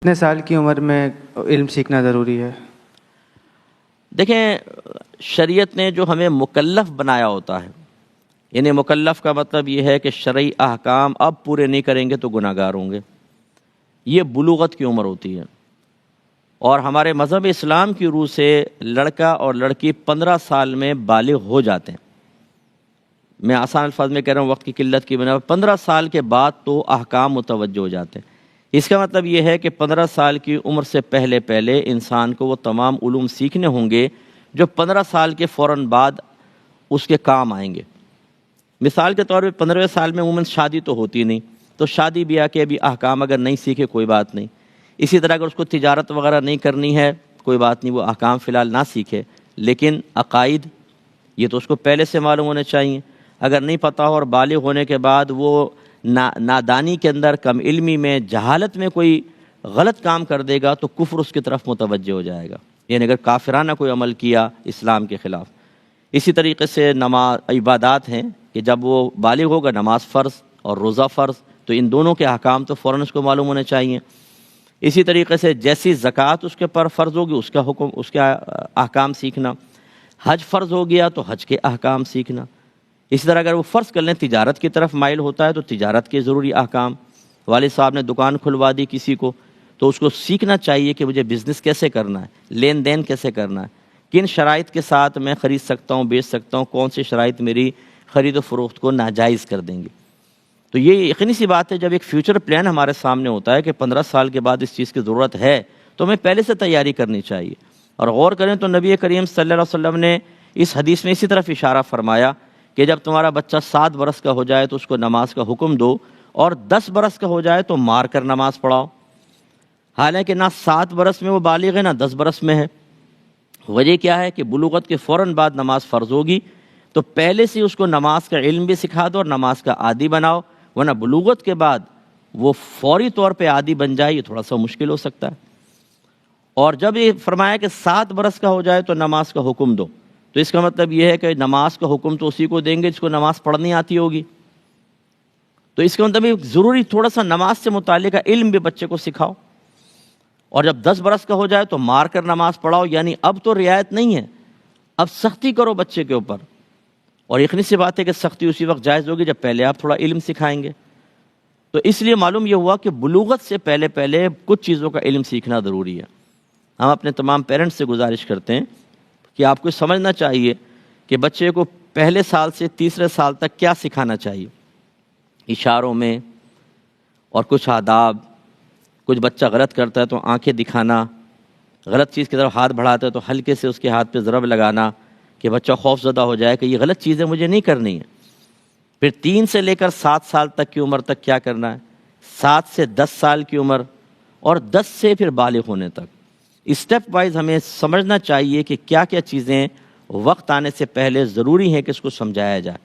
کتنے سال کی عمر میں علم سیکھنا ضروری ہے؟ دیکھیں، شریعت نے جو ہمیں مکلف بنایا ہوتا ہے، یعنی مکلف کا مطلب یہ ہے کہ شرعی احکام اب پورے نہیں کریں گے تو گناہ گار ہوں گے، یہ بلوغت کی عمر ہوتی ہے۔ اور ہمارے مذہب اسلام کی روح سے لڑکا اور لڑکی 15 سال میں بالغ ہو جاتے ہیں۔ میں آسان الفاظ میں کہہ رہا ہوں، وقت کی قلت کی بنا پر 15 سال کے بعد تو احکام متوجہ ہو جاتے ہیں۔ اس کا مطلب یہ ہے کہ 15 سال کی عمر سے پہلے انسان کو وہ تمام علوم سیکھنے ہوں گے جو 15 سال کے فوراً بعد اس کے کام آئیں گے۔ مثال کے طور پہ 15ویں سال میں عموماً شادی تو ہوتی نہیں، تو شادی بیاہ کے بھی احکام اگر نہیں سیکھے کوئی بات نہیں۔ اسی طرح اگر اس کو تجارت وغیرہ نہیں کرنی ہے کوئی بات نہیں، وہ احکام فی الحال نہ سیکھے، لیکن عقائد یہ تو اس کو پہلے سے معلوم ہونے چاہیے۔ اگر نہیں پتہ ہو اور بالغ ہونے کے بعد وہ نادانی کے اندر، کم علمی میں، جہالت میں کوئی غلط کام کر دے گا تو کفر اس کی طرف متوجہ ہو جائے گا، یعنی اگر کافرانہ کوئی عمل کیا اسلام کے خلاف۔ اسی طریقے سے نماز عبادات ہیں کہ جب وہ بالغ ہوگا نماز فرض اور روزہ فرض، تو ان دونوں کے احکام تو فوراً اس کو معلوم ہونے چاہیے۔ اسی طریقے سے جیسی زکوٰۃ اس کے پر فرض ہوگی اس کا حکم، اس کے احکام سیکھنا۔ حج فرض ہو گیا تو حج کے احکام سیکھنا۔ اسی طرح اگر وہ فرض کر لیں تجارت کی طرف مائل ہوتا ہے تو تجارت کے ضروری احکام، والد صاحب نے دکان کھلوا دی کسی کو تو اس کو سیکھنا چاہیے کہ مجھے بزنس کیسے کرنا ہے، لین دین کیسے کرنا ہے، کن شرائط کے ساتھ میں خرید سکتا ہوں، بیچ سکتا ہوں، کون سی شرائط میری خرید و فروخت کو ناجائز کر دیں گے۔ تو یہ یقینی سی بات ہے، جب ایک فیوچر پلان ہمارے سامنے ہوتا ہے کہ 15 سال کے بعد اس چیز کی ضرورت ہے تو ہمیں پہلے سے تیاری کرنی چاہیے۔ اور غور کریں تو نبی کریم صلی اللہ علیہ وسلم نے اس حدیث میں اسی طرف اشارہ فرمایا کہ جب تمہارا بچہ 7 برس کا ہو جائے تو اس کو نماز کا حکم دو، اور 10 برس کا ہو جائے تو مار کر نماز پڑھاؤ۔ حالانکہ نہ 7 برس میں وہ بالغ ہے نہ 10 برس میں ہے۔ وجہ کیا ہے کہ بلوغت کے فوراً بعد نماز فرض ہوگی، تو پہلے سے اس کو نماز کا علم بھی سکھا دو اور نماز کا عادی بناؤ، ورنہ بلوغت کے بعد وہ فوری طور پہ عادی بن جائے، یہ تھوڑا سا مشکل ہو سکتا ہے۔ اور جب یہ فرمایا کہ 7 برس کا ہو جائے تو نماز کا حکم دو، تو اس کا مطلب یہ ہے کہ نماز کا حکم تو اسی کو دیں گے جس کو نماز پڑھنی آتی ہوگی۔ تو اس کا مطلب ضروری تھوڑا سا نماز سے متعلق علم بھی بچے کو سکھاؤ۔ اور جب 10 برس کا ہو جائے تو مار کر نماز پڑھاؤ، یعنی اب تو رعایت نہیں ہے، اب سختی کرو بچے کے اوپر۔ اور یقینی سی بات ہے کہ سختی اسی وقت جائز ہوگی جب پہلے آپ تھوڑا علم سکھائیں گے۔ تو اس لیے معلوم یہ ہوا کہ بلوغت سے پہلے کچھ چیزوں کا علم سیکھنا ضروری ہے۔ ہم اپنے تمام پیرنٹس سے گزارش کرتے ہیں کہ آپ کو سمجھنا چاہیے کہ بچے کو پہلے سال سے تیسرے سال تک کیا سکھانا چاہیے، اشاروں میں، اور کچھ آداب۔ کچھ بچہ غلط کرتا ہے تو آنکھیں دکھانا، غلط چیز کی طرف ہاتھ بڑھاتا ہے تو ہلکے سے اس کے ہاتھ پہ ضرب لگانا کہ بچہ خوف زدہ ہو جائے کہ یہ غلط چیزیں مجھے نہیں کرنی ہے۔ پھر 3 سے لے کر 7 سال تک کی عمر تک کیا کرنا ہے، 7 سے 10 سال کی عمر، اور 10 سے پھر بالغ ہونے تک۔ اسٹیپ وائز ہمیں سمجھنا چاہیے کہ کیا کیا چیزیں وقت آنے سے پہلے ضروری ہیں کہ اس کو سمجھایا جائے۔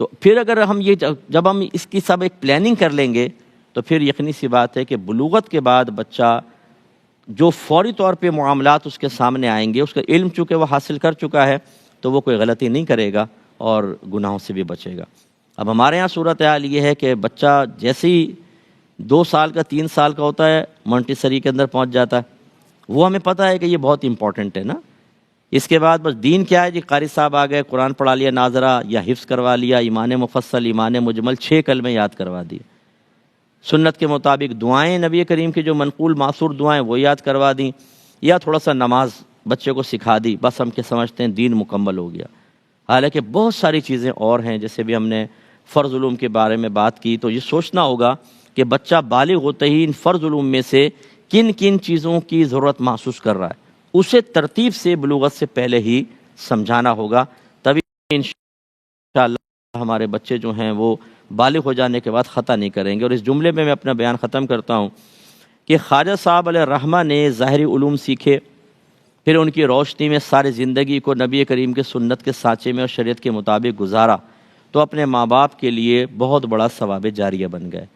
تو پھر اگر ہم جب ہم اس کی سب ایک پلاننگ کر لیں گے تو پھر یقینی سی بات ہے کہ بلوغت کے بعد بچہ جو فوری طور پہ معاملات اس کے سامنے آئیں گے، اس کا علم چونکہ وہ حاصل کر چکا ہے تو وہ کوئی غلطی نہیں کرے گا اور گناہوں سے بھی بچے گا۔ اب ہمارے ہاں صورتحال یہ ہے کہ بچہ جیسے ہی 2 سال کا 3 سال کا ہوتا ہے مونٹیسری کے اندر پہنچ جاتا ہے۔ وہ ہمیں پتہ ہے کہ یہ بہت امپورٹنٹ ہے نا۔ اس کے بعد بس دین کیا ہے جی، قاری صاحب آ گئے، قرآن پڑھا لیا ناظرہ یا حفظ کروا لیا، ایمان مفصل، ایمان مجمل، 6 کلمے یاد کروا دیے، سنت کے مطابق دعائیں نبی کریم کی جو منقول معصور دعائیں وہ یاد کروا دیں، یا تھوڑا سا نماز بچے کو سکھا دی، بس ہم کے سمجھتے ہیں دین مکمل ہو گیا۔ حالانکہ بہت ساری چیزیں اور ہیں، جیسے بھی ہم نے فرض علوم کے بارے میں بات کی، تو یہ سوچنا ہوگا کہ بچہ بالغ ہوتے ہی ان فرض علوم میں سے کن کن چیزوں کی ضرورت محسوس کر رہا ہے، اسے ترتیب سے بلوغت سے پہلے ہی سمجھانا ہوگا، تبھی انشاءاللہ ہمارے بچے جو ہیں وہ بالغ ہو جانے کے بعد خطا نہیں کریں گے۔ اور اس جملے میں اپنا بیان ختم کرتا ہوں کہ خواجہ صاحب علیہ الرحمہ نے ظاہری علوم سیکھے، پھر ان کی روشنی میں ساری زندگی کو نبی کریم کے سنت کے سانچے میں اور شریعت کے مطابق گزارا، تو اپنے ماں باپ کے لیے بہت بڑا ثواب جاریہ بن گئے۔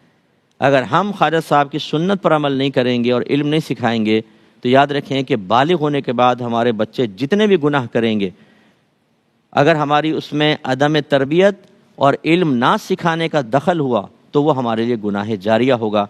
اگر ہم خواجہ صاحب کی سنت پر عمل نہیں کریں گے اور علم نہیں سکھائیں گے تو یاد رکھیں کہ بالغ ہونے کے بعد ہمارے بچے جتنے بھی گناہ کریں گے، اگر ہماری اس میں عدم تربیت اور علم نہ سکھانے کا دخل ہوا تو وہ ہمارے لیے گناہ جاریہ ہوگا۔